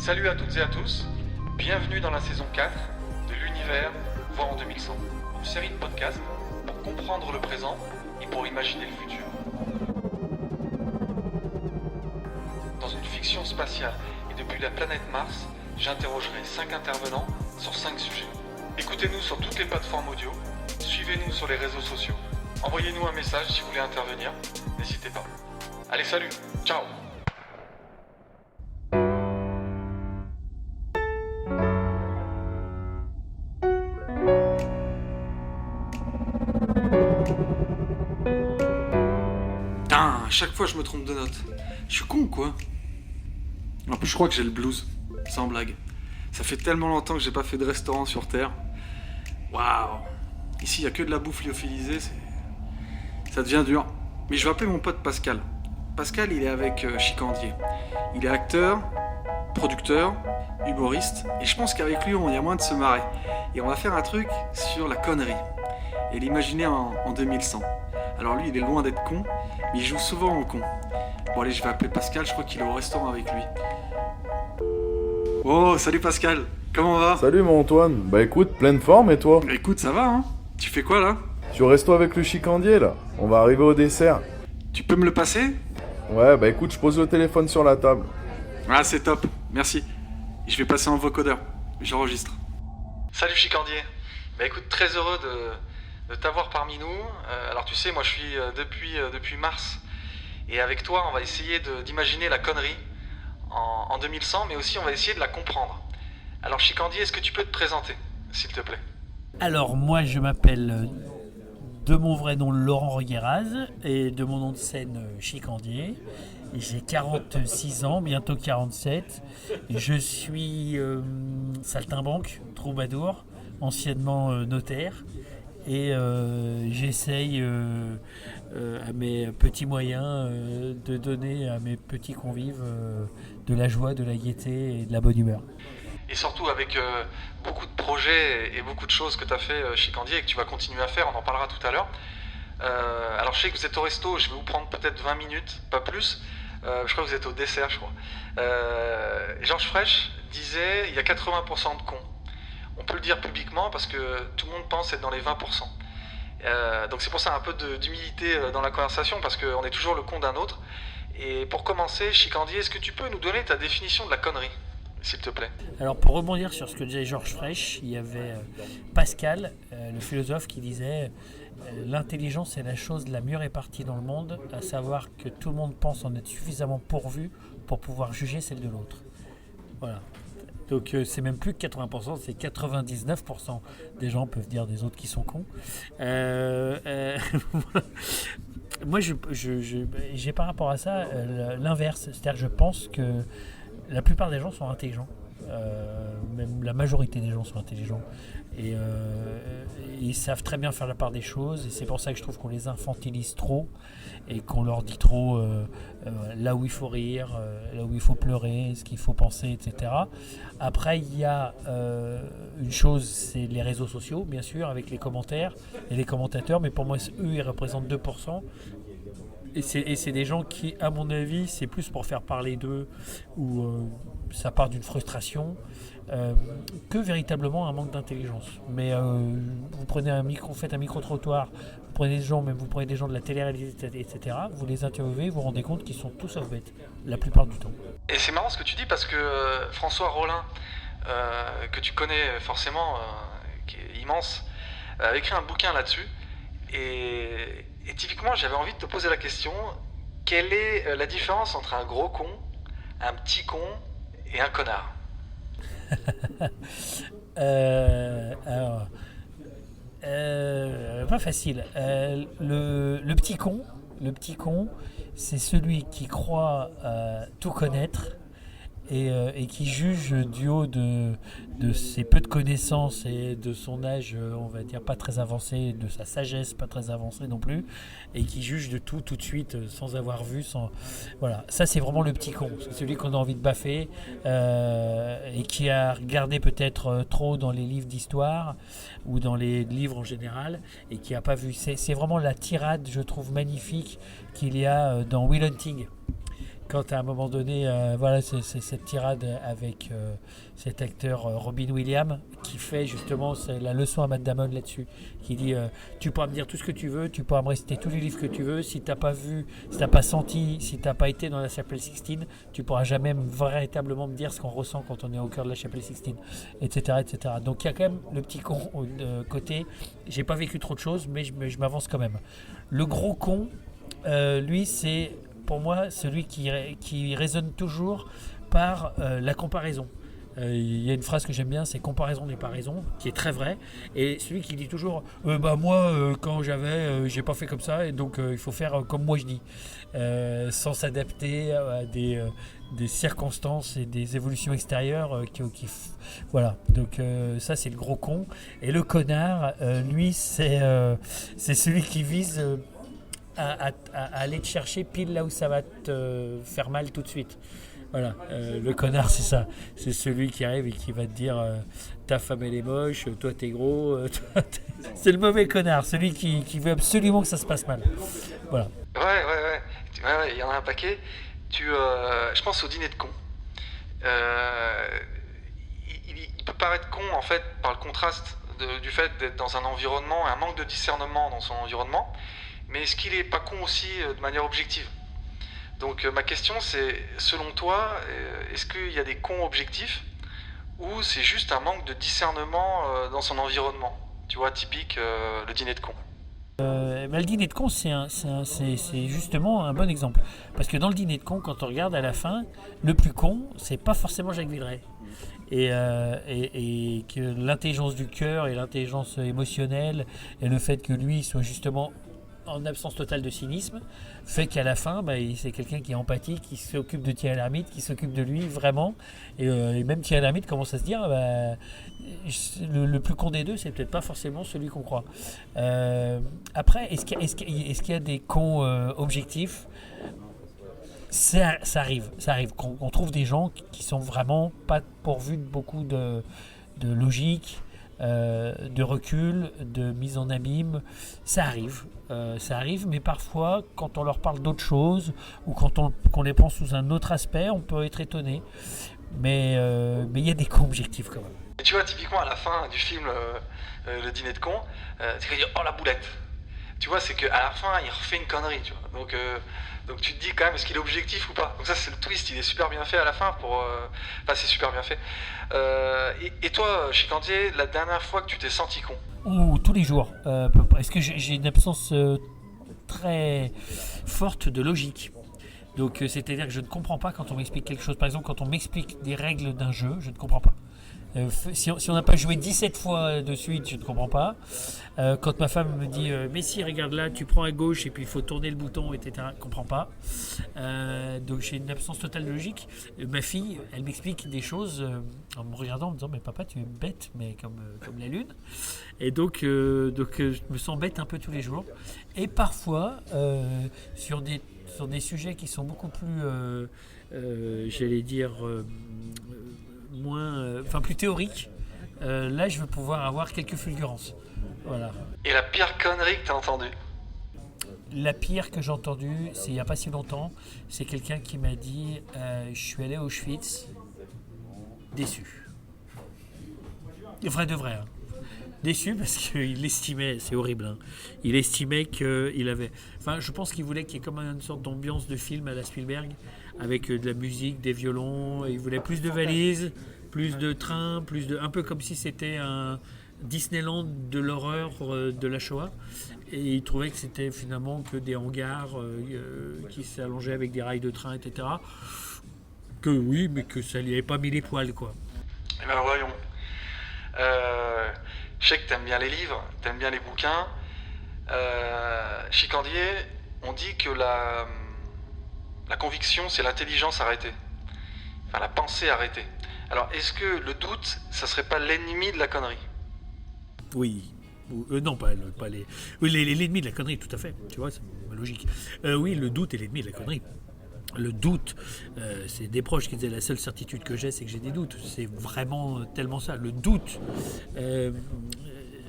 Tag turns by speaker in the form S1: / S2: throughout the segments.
S1: Salut à toutes et à tous, bienvenue dans la saison 4 de l'univers Voir en 2100, une série de podcasts pour comprendre le présent et pour imaginer le futur. Dans une fiction spatiale et depuis la planète Mars, j'interrogerai 5 intervenants sur 5 sujets. Écoutez-nous sur toutes les plateformes audio, suivez-nous sur les réseaux sociaux, envoyez-nous un message si vous voulez intervenir, n'hésitez pas. Allez, salut, ciao. Putain, à chaque fois je me trompe de note. Je suis con quoi. En plus je crois que j'ai le blues, sans blague. Ça fait tellement longtemps que j'ai pas fait de restaurant sur Terre. Waouh. Ici il y a que de la bouffe lyophilisée, ça devient dur. Mais je vais appeler mon pote Pascal. Pascal il est avec Chicandier. Il est acteur, producteur, humoriste. Et je pense qu'avec lui il y a moyen de se marrer. Et on va faire un truc sur la connerie. Et l'imaginer en 2100. Alors lui il est loin d'être con, mais il joue souvent en con. Bon allez, je vais appeler Pascal, je crois qu'il est au restaurant avec lui. Oh, salut Pascal, comment va?
S2: Salut mon Antoine, bah écoute, pleine forme et toi?
S1: Écoute, ça va hein? Tu fais quoi là?
S2: Je suis au resto avec le chicandier là, on va arriver au dessert.
S1: Tu peux me le passer?
S2: Ouais, bah écoute, je pose le téléphone sur la table.
S1: Ah c'est top, merci. Je vais passer en vocodeur, j'enregistre. Salut Chicandier, bah écoute, très heureux de t'avoir parmi nous. Alors tu sais, moi je suis depuis mars. Et avec toi, on va essayer d'imaginer la connerie en 2100, mais aussi on va essayer de la comprendre. Alors Chicandier, est-ce que tu peux te présenter, s'il te plaît?
S3: Alors moi je m'appelle de mon vrai nom Laurent Regueraz et de mon nom de scène Chicandier. J'ai 46 ans, bientôt 47. Je suis saltimbanque, troubadour, anciennement notaire. Et j'essaye à mes petits moyens de donner à mes petits convives de la joie, de la gaieté et de la bonne humeur.
S1: Et surtout avec beaucoup de projets et beaucoup de choses que tu as fait Chicandier et que tu vas continuer à faire, on en parlera tout à l'heure. Alors je sais que vous êtes au resto, je vais vous prendre peut-être 20 minutes, pas plus. Je crois que vous êtes au dessert, je crois. Georges Frêche disait il y a 80% de cons. On peut le dire publiquement parce que tout le monde pense être dans les 20%. Donc c'est pour ça un peu d'humilité dans la conversation parce qu'on est toujours le con d'un autre. Et pour commencer, Chicandier, est-ce que tu peux nous donner ta définition de la connerie, s'il te plaît?
S3: Alors pour rebondir sur ce que disait Georges Frêche, il y avait Pascal, le philosophe, qui disait l'intelligence est la chose la mieux répartie dans le monde, à savoir que tout le monde pense en être suffisamment pourvu pour pouvoir juger celle de l'autre. Voilà. Donc c'est même plus que 80%, c'est 99% des gens peuvent dire des autres qui sont cons. Moi, j'ai par rapport à ça l'inverse. C'est-à-dire que je pense que la plupart des gens sont intelligents. Même la majorité des gens sont intelligents. Et ils savent très bien faire la part des choses. Et c'est pour ça que je trouve qu'on les infantilise trop. Et qu'on leur dit trop là où il faut rire, là où il faut pleurer, ce qu'il faut penser, etc. Après, il y a une chose, c'est les réseaux sociaux, bien sûr, avec les commentaires et les commentateurs. Mais pour moi, eux, ils représentent 2%. Et c'est des gens qui, à mon avis, c'est plus pour faire parler d'eux ou ça part d'une frustration que véritablement un manque d'intelligence. Mais vous prenez vous faites un micro-trottoir, vous prenez des gens, même vous prenez des gens de la télé-réalité, etc., vous les interviewez, vous vous rendez compte qu'ils sont tous sauf bêtes, la plupart du temps.
S1: Et c'est marrant ce que tu dis parce que François Rollin, que tu connais forcément, qui est immense, a écrit un bouquin là-dessus. Et typiquement, j'avais envie de te poser la question, quelle est la différence entre un gros con, un petit con et un connard?
S3: Alors, pas facile. Le petit con, c'est celui qui croit tout connaître et qui juge du haut de ses peu de connaissances et de son âge, on va dire, pas très avancé, de sa sagesse pas très avancée non plus, et qui juge de tout de suite sans avoir vu. Voilà, ça c'est vraiment le petit con, c'est celui qu'on a envie de baffer et qui a regardé peut-être trop dans les livres d'histoire ou dans les livres en général et qui n'a pas vu. C'est vraiment la tirade, je trouve, magnifique qu'il y a dans Will Hunting. quand à un moment donné, voilà, c'est cette tirade avec cet acteur Robin Williams qui fait justement c'est la leçon à Matt Damon là-dessus, qui dit tu pourras me dire tout ce que tu veux, tu pourras me réciter tous les livres que tu veux, si t'as pas vu, si t'as pas senti, si t'as pas été dans la chapelle Sixtine, tu pourras jamais véritablement me dire ce qu'on ressent quand on est au cœur de la chapelle Sixtine, etc., etc. Donc il y a quand même le petit con côté, j'ai pas vécu trop de choses, mais je m'avance quand même. Le gros con, lui, c'est pour moi celui qui résonne toujours par la comparaison. Il y a une phrase que j'aime bien, c'est comparaison n'est pas raison, qui est très vraie. Et celui qui dit toujours moi quand j'avais j'ai pas fait comme ça et donc il faut faire comme moi je dis, sans s'adapter à des circonstances et des évolutions extérieures voilà. Donc ça c'est le gros con. Et le connard, lui c'est celui qui vise à aller te chercher pile là où ça va te faire mal tout de suite. Voilà, le connard c'est ça, c'est celui qui arrive et qui va te dire ta femme elle est moche, toi t'es gros, c'est le mauvais connard, celui qui veut absolument que ça se passe mal. Voilà.
S1: Ouais, il y en a un paquet. Je pense au dîner de con. Il peut paraître con en fait par le contraste du fait d'être dans un environnement, un manque de discernement dans son environnement, mais est-ce qu'il est pas con aussi de manière objective? Donc ma question c'est, selon toi, est-ce qu'il y a des cons objectifs ou c'est juste un manque de discernement dans son environnement? Tu vois, typique le dîner de con.
S3: Le dîner de con, c'est justement un bon exemple. Parce que dans le dîner de con, quand on regarde à la fin, le plus con, c'est pas forcément Jacques Villeray. Et que l'intelligence du cœur et l'intelligence émotionnelle et le fait que lui soit justement en absence totale de cynisme fait qu'à la fin c'est quelqu'un qui est empathique, qui s'occupe de Thierry Lhermitte, qui s'occupe de lui vraiment et même Thierry Lhermitte commence à se dire le plus con des deux c'est peut-être pas forcément celui qu'on croit. Après est-ce qu'il y a des cons objectifs? Ça arrive qu'on trouve des gens qui sont vraiment pas pourvus de beaucoup de logique, de recul, de mise en abîme. Ça arrive, mais parfois, quand on leur parle d'autre chose ou qu'on les prend sous un autre aspect, on peut être étonné. Mais il y a des cons objectifs quand même.
S1: Et tu vois, typiquement à la fin du film Le dîner de con, c'est qu'il dit oh la boulette. Tu vois, c'est qu'à la fin, il refait une connerie, tu vois. Donc tu te dis quand même, est-ce qu'il est objectif ou pas? Donc ça, c'est le twist, il est super bien fait à la fin. Enfin, c'est super bien fait. Et toi, Chicandier, la dernière fois que tu t'es senti con?
S3: Ou tous les jours, à peu près. Est-ce que j'ai une absence très forte de logique? Donc c'est-à-dire que je ne comprends pas quand on m'explique quelque chose. Par exemple, quand on m'explique des règles d'un jeu, je ne comprends pas. Si on n'a pas joué 17 fois de suite, je ne comprends pas. Quand ma femme me dit mais si, regarde là, tu prends à gauche et puis il faut tourner le bouton, etc., je ne comprends pas. Donc j'ai une absence totale de logique. Ma fille, elle m'explique des choses en me regardant, en me disant mais papa, tu es bête, mais comme la lune. Et donc je me sens bête un peu tous les jours. Et parfois, sur des sujets qui sont beaucoup plus, j'allais dire, plus théorique, là je vais pouvoir avoir quelques fulgurances. Voilà.
S1: Et la pire connerie que t'as entendue?
S3: La pire que j'ai entendue, c'est il n'y a pas si longtemps, c'est quelqu'un qui m'a dit je suis allé à Auschwitz, déçu. Vrai de vrai. Hein. Déçu parce qu'il estimait, c'est horrible, hein, il estimait qu'il avait... Enfin, je pense qu'il voulait qu'il y ait comme une sorte d'ambiance de film à la Spielberg, avec de la musique, des violons, il voulait plus de valises, plus de trains, un peu comme si c'était un Disneyland de l'horreur de la Shoah. Et il trouvait que c'était finalement que des hangars qui s'allongeaient avec des rails de train, etc. Que oui, mais que ça lui avait pas mis les poils, quoi.
S1: Eh ben voyons. Je sais que t'aimes bien les livres, t'aimes bien les bouquins. Chicandier, on dit que la conviction, c'est l'intelligence arrêtée. Enfin, la pensée arrêtée. Alors, est-ce que le doute, ça serait pas l'ennemi de la connerie?
S3: Oui. Non, pas les... Oui, l'ennemi de la connerie, tout à fait. Tu vois, c'est logique. Oui, le doute est l'ennemi de la connerie. Le doute, c'est des proches qui disaient la seule certitude que j'ai, c'est que j'ai des doutes. C'est vraiment tellement ça. Le doute,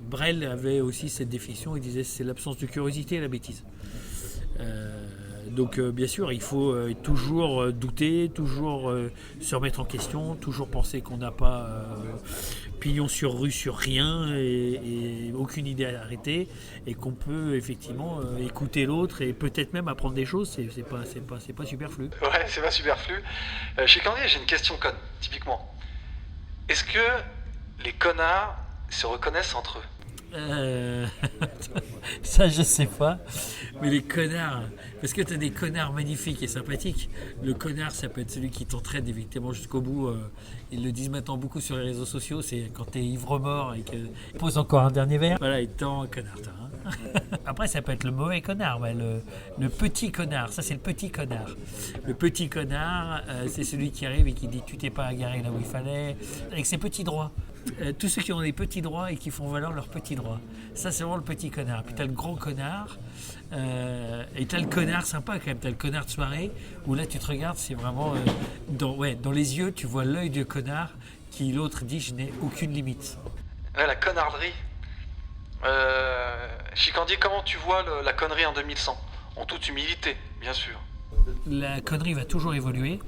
S3: Brel avait aussi cette définition, il disait c'est l'absence de curiosité et la bêtise. Donc bien sûr, il faut toujours douter, toujours se remettre en question, toujours penser qu'on n'a pas pignon sur rue sur rien et aucune idée à arrêter, et qu'on peut effectivement écouter l'autre et peut-être même apprendre des choses. C'est pas superflu.
S1: Ouais, c'est pas superflu. Chez Candier, j'ai une question conne, typiquement. Est-ce que les connards se reconnaissent entre eux?
S3: Ça je sais pas, mais les connards, parce que t'as des connards magnifiques et sympathiques. Le connard, ça peut être celui qui t'entraîne évidemment jusqu'au bout. Ils le disent maintenant beaucoup sur les réseaux sociaux, c'est quand t'es ivre-mort et que pose encore un dernier verre, voilà, il t'en connard toi, hein. Après ça peut être le mauvais connard, ouais, le petit connard, ça c'est le petit connard. Le petit connard, c'est celui qui arrive et qui dit tu t'es pas garé là où il fallait, avec ses petits droits. Tous ceux qui ont des petits droits et qui font valoir leurs petits droits. Ça, c'est vraiment le petit connard. Puis t'as le grand connard, et t'as le connard sympa quand même. T'as le connard de soirée, où là, tu te regardes, c'est vraiment... dans les yeux, tu vois l'œil du connard, qui l'autre dit, je n'ai aucune limite.
S1: Ouais, la connarderie. Chicandier, comment tu vois la connerie en 2100? En toute humilité, bien sûr.
S3: La connerie va toujours évoluer,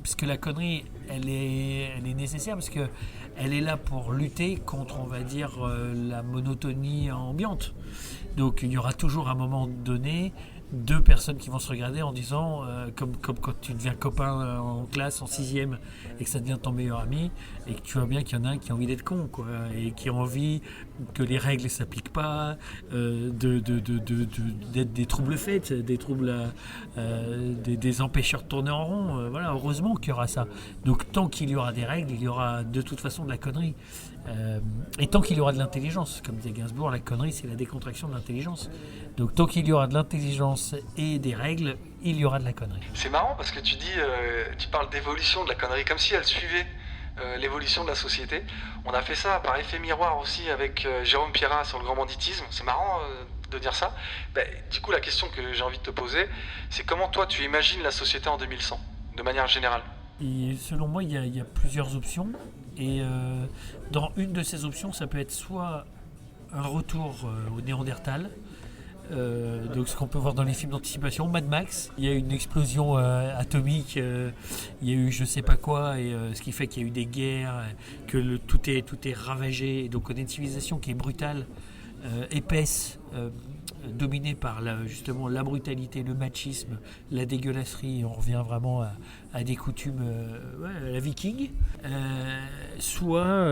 S3: puisque la connerie, elle est nécessaire, parce que elle est là pour lutter contre, on va dire, la monotonie ambiante. Donc il y aura toujours à un moment donné deux personnes qui vont se regarder en disant, comme quand tu deviens copain en classe en 6e et que ça devient ton meilleur ami, et que tu vois bien qu'il y en a un qui a envie d'être con, quoi, et qui a envie que les règles ne s'appliquent pas, d'être des troubles faits, des troubles, des empêcheurs de tourner en rond. Voilà, heureusement qu'il y aura ça. Donc tant qu'il y aura des règles, il y aura de toute façon de la connerie. Et tant qu'il y aura de l'intelligence, comme disait Gainsbourg, la connerie c'est la décontraction de l'intelligence. Donc tant qu'il y aura de l'intelligence et des règles, il y aura de la connerie.
S1: C'est marrant parce que tu parles d'évolution de la connerie, comme si elle suivait l'évolution de la société. On a fait ça par effet miroir aussi avec Jérôme Pierrat sur le grand banditisme. C'est marrant de dire ça. Du coup, la question que j'ai envie de te poser, c'est comment toi tu imagines la société en 2100, de manière générale?
S3: Et selon moi, il y a plusieurs options. Et dans une de ces options, ça peut être soit un retour au Néandertal, donc ce qu'on peut voir dans les films d'anticipation, Mad Max, il y a une explosion atomique, il y a eu je sais pas quoi, et ce qui fait qu'il y a eu des guerres, que tout est ravagé, et donc on a une civilisation qui est brutale, épaisse, dominée par justement la brutalité, le machisme, la dégueulasserie, et on revient vraiment à des coutumes à la viking, soit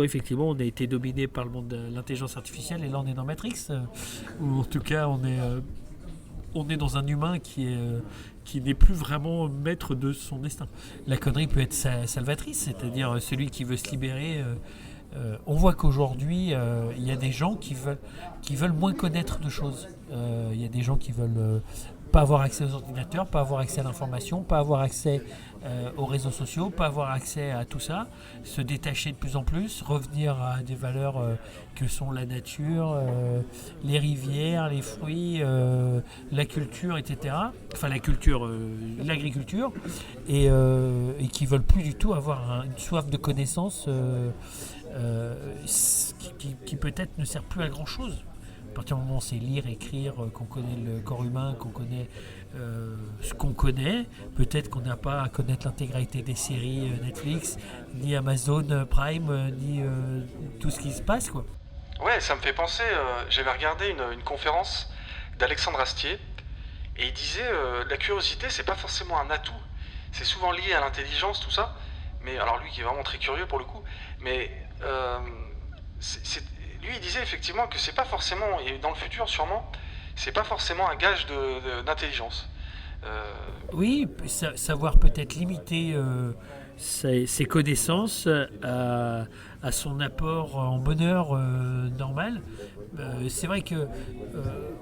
S3: effectivement on a été dominé par le monde de l'intelligence artificielle, et là on est dans Matrix, ou en tout cas on est dans un humain qui n'est plus vraiment maître de son destin. La connerie peut être salvatrice, c'est-à-dire celui qui veut se libérer. On voit qu'aujourd'hui, il y a des gens qui veulent moins connaître de choses. Il y a des gens qui veulent pas avoir accès aux ordinateurs, pas avoir accès à l'information, pas avoir accès aux réseaux sociaux, pas avoir accès à tout ça, se détacher de plus en plus, revenir à des valeurs que sont la nature, les rivières, les fruits, la culture, etc. Enfin la culture, l'agriculture, et qui veulent plus du tout avoir une soif de connaissances qui peut-être ne sert plus à grand chose. À partir du moment où c'est lire, écrire, qu'on connaît le corps humain, qu'on connaît ce qu'on connaît, peut-être qu'on n'a pas à connaître l'intégralité des séries Netflix, ni Amazon Prime, ni tout ce qui se passe, quoi.
S1: Ouais, ça me fait penser, j'avais regardé une conférence d'Alexandre Astier, et il disait la curiosité c'est pas forcément un atout, c'est souvent lié à l'intelligence, tout ça, mais alors lui qui est vraiment très curieux pour le coup, mais lui il disait effectivement que c'est pas forcément, et dans le futur sûrement, c'est pas forcément un gage d'intelligence.
S3: Oui, savoir peut-être limiter ses connaissances à son apport en bonheur normal. C'est vrai que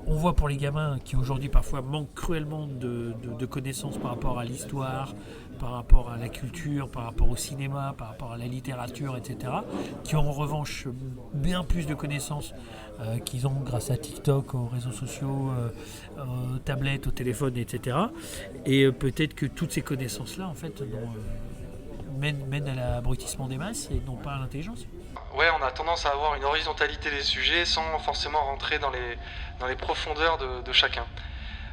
S3: on voit pour les gamins qui aujourd'hui parfois manquent cruellement de connaissances par rapport à l'histoire, par rapport à la culture, par rapport au cinéma, par rapport à la littérature, etc., qui ont en revanche bien plus de connaissances qu'ils ont grâce à TikTok, aux réseaux sociaux, aux tablettes, aux téléphones, etc. Et peut-être que toutes ces connaissances-là, en fait, mènent à l'abrutissement des masses et non pas à l'intelligence.
S1: Ouais, on a tendance à avoir une horizontalité des sujets sans forcément rentrer dans les profondeurs de chacun.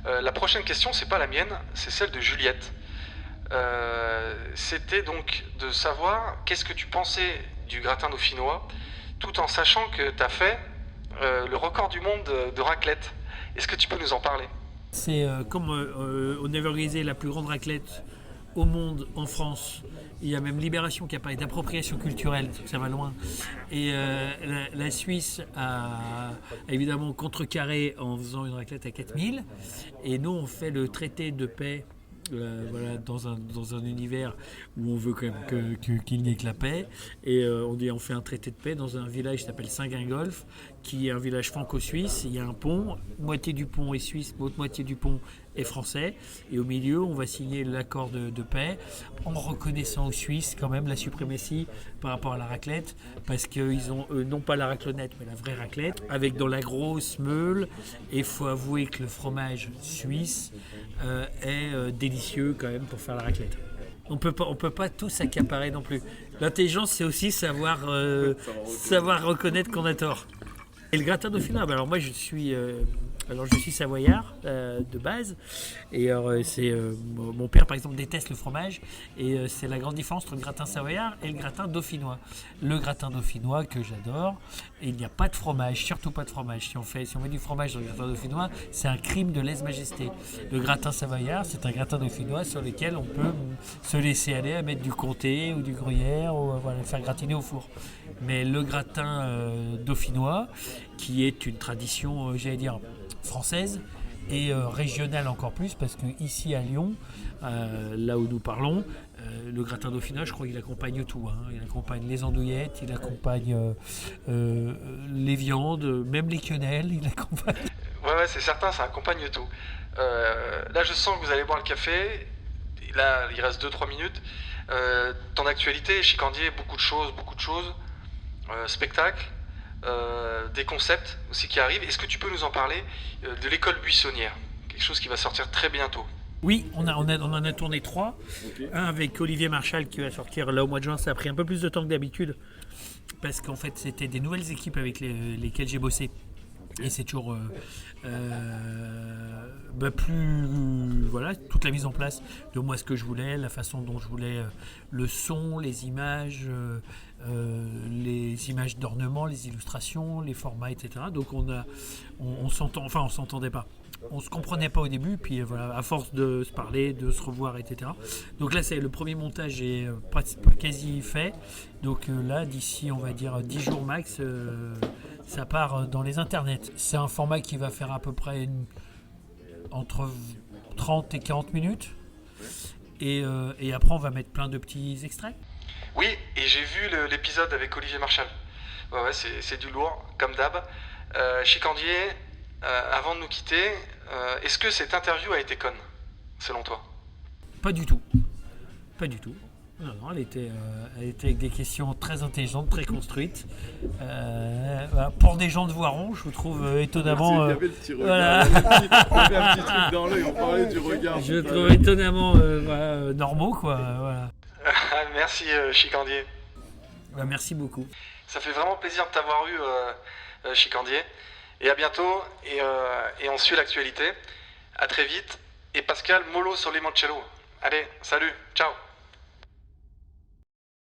S1: La prochaine question, c'est pas la mienne, c'est celle de Juliette. C'était donc de savoir qu'est-ce que tu pensais du gratin dauphinois, tout en sachant que tu as fait le record du monde de raclette. Est-ce que tu peux nous en parler?
S3: C'est comme on avait organisé la plus grande raclette au monde en France. Il y a même Libération qui a parlé d'appropriation culturelle, ça va loin. Et la Suisse a évidemment contrecarré en faisant une raclette à 4000. Et nous, on fait le traité de paix. Voilà, dans un univers où on veut quand même qu'il n'y ait que la paix, et on fait un traité de paix dans un village qui s'appelle Saint-Gingolf, qui est un village franco-suisse. Il y a un pont, moitié du pont est suisse, l'autre moitié du pont est français, et au milieu on va signer l'accord de paix en reconnaissant aux Suisses quand même la suprématie par rapport à la raclette, parce qu'ils ont non pas la raclonnette mais la vraie raclette avec dans la grosse meule. Et il faut avouer que le fromage suisse est délicieux quand même pour faire la raclette. On peut pas tout s'accaparer non plus. L'intelligence, c'est aussi savoir reconnaître qu'on a tort. Et le gratin dauphinois, alors moi je suis savoyard de base, et mon père par exemple déteste le fromage, et c'est la grande différence entre le gratin savoyard et le gratin dauphinois. Le gratin dauphinois que j'adore, il n'y a pas de fromage, surtout pas de fromage. Si on met du fromage dans le gratin dauphinois, c'est un crime de lèse-majesté. Le gratin savoyard, c'est un gratin dauphinois sur lequel on peut se laisser aller à mettre du comté ou du gruyère, ou le faire gratiner au four. Mais le gratin dauphinois, qui est une tradition, j'allais dire, française et régionale encore plus, parce que ici à Lyon, là où nous parlons, le gratin dauphinois, je crois qu'il accompagne tout. Il accompagne les andouillettes, il accompagne les viandes, même les quenelles, il accompagne.
S1: Ouais, c'est certain, ça accompagne tout. Là, je sens que vous allez boire le café. Là, il reste 2-3 minutes. Ton actualité, Chicandier, beaucoup de choses. Spectacles, des concepts aussi qui arrivent. Est-ce que tu peux nous en parler de l'école buissonnière, quelque chose qui va sortir très bientôt?
S3: Oui, on en a tourné 3. Okay. Un avec Olivier Marchal qui va sortir là au mois de juin. Ça a pris un peu plus de temps que d'habitude parce qu'en fait c'était des nouvelles équipes avec lesquelles j'ai bossé. Et c'est toujours plus toute la mise en place de moi, ce que je voulais, la façon dont je voulais le son, les images d'ornement, les illustrations, les formats, etc. Donc on s'entendait pas. On se comprenait pas au début, puis à force de se parler, de se revoir, etc. Donc là, le premier montage est quasi fait. Donc là, d'ici, on va dire 10 jours max, ça part dans les internets. C'est un format qui va faire à peu près entre 30 et 40 minutes. Et après, on va mettre plein de petits extraits.
S1: Oui, et j'ai vu l'épisode avec Olivier Marchal. Ouais, c'est du lourd, comme d'hab. Chicandier, avant de nous quitter, est-ce que cette interview a été conne, selon toi?
S3: Pas du tout. Non, elle était avec des questions très intelligentes, très construites. Pour des gens de Voiron, je vous trouve étonnamment.
S2: Il y avait le petit regard. Il y avait un petit truc dans l'œil, on parlait du regard.
S3: Je trouve étonnamment normaux, quoi. Voilà.
S1: Merci, Chicandier.
S3: Merci beaucoup.
S1: Ça fait vraiment plaisir de t'avoir eu, Chicandier. Et à bientôt, et on suit l'actualité. À très vite. Et Pascal, mollo sur les Limoncello. Allez, salut, ciao.